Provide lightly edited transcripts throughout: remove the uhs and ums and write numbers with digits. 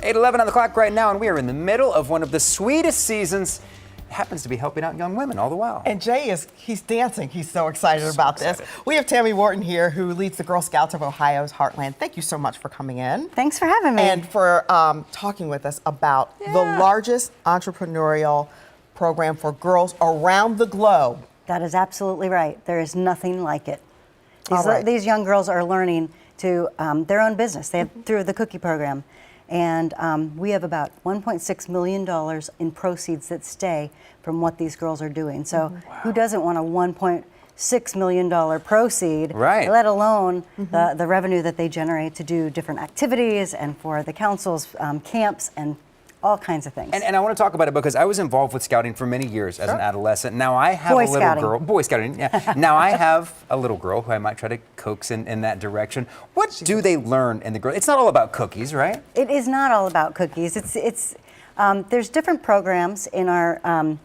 8:11 on the clock right now, and we are in the middle of one of the sweetest seasons. It happens to be helping out young women all the while. And Jay he's dancing. He's so excited about this. We have Tammy Wharton here, who leads the Girl Scouts of Ohio's Heartland. Thank you so much for coming in. Thanks for having me. And for talking with us about the largest entrepreneurial program for girls around the globe. That is absolutely right. There is nothing like it. These young girls are learning to their own business. They have through the cookie program. And we have about $1.6 million in proceeds that stay from what these girls are doing. So who doesn't want a $1.6 million proceed, right, let alone the revenue that they generate to do different activities and for the council's camps and all kinds of things. And I want to talk about it because I was involved with scouting for many years as an adolescent. Now I have a little girl. Boy Scouting, yeah. Now I have a little girl who I might try to coax in that direction. What do they learn in the girl? It's not all about cookies, right? It is not all about cookies. There's different programs in Girl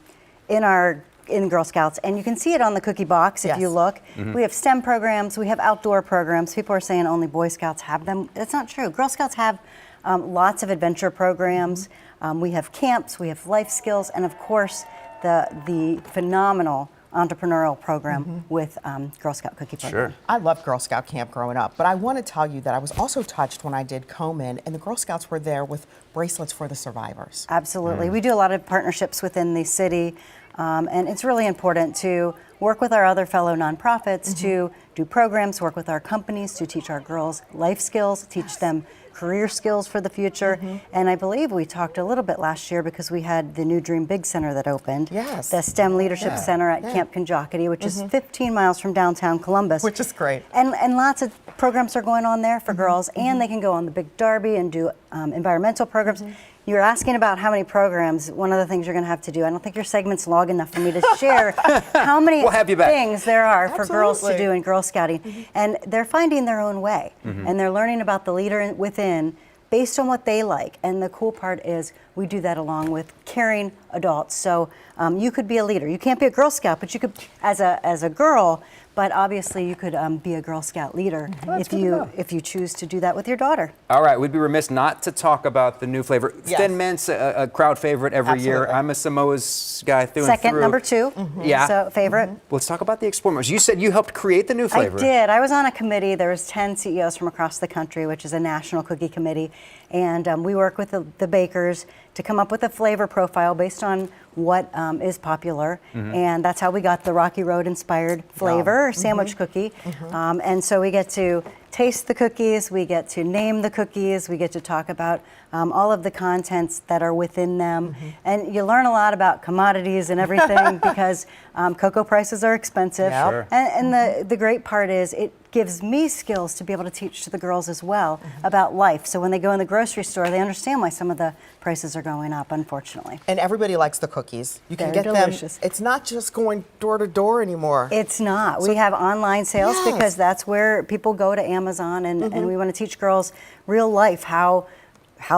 Scouts, and you can see it on the cookie box if you look. We have STEM programs, we have outdoor programs. People are saying only Boy Scouts have them. That's not true. Girl Scouts have lots of adventure programs. We have camps, we have life skills, and of course the phenomenal entrepreneurial program with Girl Scout Cookie Program. Sure. I loved Girl Scout camp growing up, but I want to tell you that I was also touched when I did Komen, and the Girl Scouts were there with bracelets for the survivors. Absolutely. We do a lot of partnerships within the city, and it's really important to work with our other fellow nonprofits to do programs, work with our companies to teach our girls life skills, teach them career skills for the future. And I believe we talked a little bit last year because we had the new Dream Big Center that opened. Yes. The STEM Leadership Center at Camp Conjockety, which is 15 miles from downtown Columbus. Which is great. And lots of programs are going on there for girls, and they can go on the Big Derby and do environmental programs. You're asking about how many programs. One of the things you're going to have to do, I don't think your segment's long enough for me to share how many things there are for girls to do in Girl Scouting. And they're finding their own way. And they're learning about the leader within based on what they like. And the cool part is we do that along with caring adults. So you could be a leader. You can't be a Girl Scout, but you could, as a girl, but obviously you could be a Girl Scout leader if you choose to do that with your daughter. All right, we'd be remiss not to talk about the new flavor. Thin Mint's a crowd favorite every year. I'm a Samoa's guy through and through. Second, number two. Yeah. So favorite. Let's talk about the Explorers. You said you helped create the new flavor. I did. I was on a committee. There was 10 CEOs from across the country, which is a national cookie committee. And we work with the bakers to come up with a flavor profile based on what is popular. And that's how we got the Rocky Road inspired flavor, or sandwich cookie. And so we get to taste the cookies, we get to name the cookies, we get to talk about all of the contents that are within them. And you learn a lot about commodities and everything because cocoa prices are expensive. Sure. And the great part is it gives me skills to be able to teach to the girls as well about life. So when they go in the grocery store, they understand why some of the prices are going up, unfortunately. And everybody likes the cookies. You can They're get delicious. them. It's not just going door to door anymore. It's not. We have online sales because that's where people go to Amazon, and we want to teach girls real life how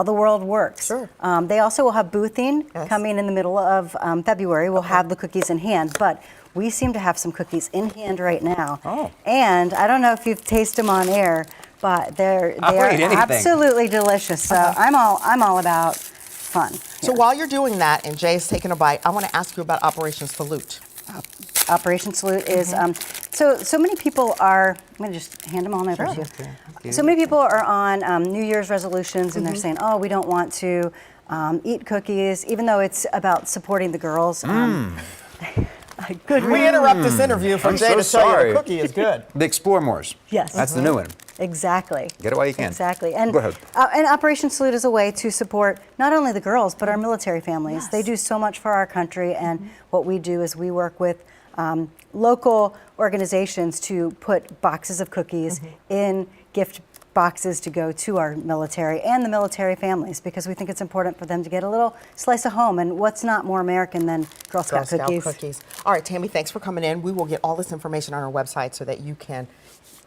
the world works. Sure. They also will have boothing coming in the middle of February. We'll have the cookies in hand, but we seem to have some cookies in hand right now. And I don't know if you've tasted them on air, but they are absolutely delicious. So I'm all about fun. So while you're doing that and Jay's taking a bite, I want to ask you about Operation Salute. Operation Salute is so many people are. I'm going to just hand them on over to you. So many people are on New Year's resolutions, and they're saying, "Oh, we don't want to eat cookies," even though it's about supporting the girls. We interrupt this interview for Jay to tell you the cookie is good. The Explore Mores. Yes. That's the new one. Exactly. Get it while you can. Exactly. And, go ahead. And Operation Salute is a way to support not only the girls, but our military families. They do so much for our country, and what we do is we work with local organizations to put boxes of cookies in gift boxes to go to our military and the military families, because we think it's important for them to get a little slice of home, and what's not more American than Girl Scout cookies. All right, Tammy, thanks for coming in. We will get all this information on our website so that you can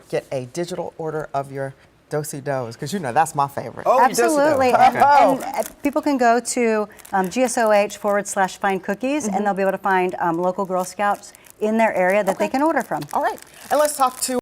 get a digital order of your do-si-dos, because you know that's my favorite. Oh, absolutely. And people can go to GSOH/find cookies, and they'll be able to find local Girl Scouts in their area that they can order from. All right, and let's talk to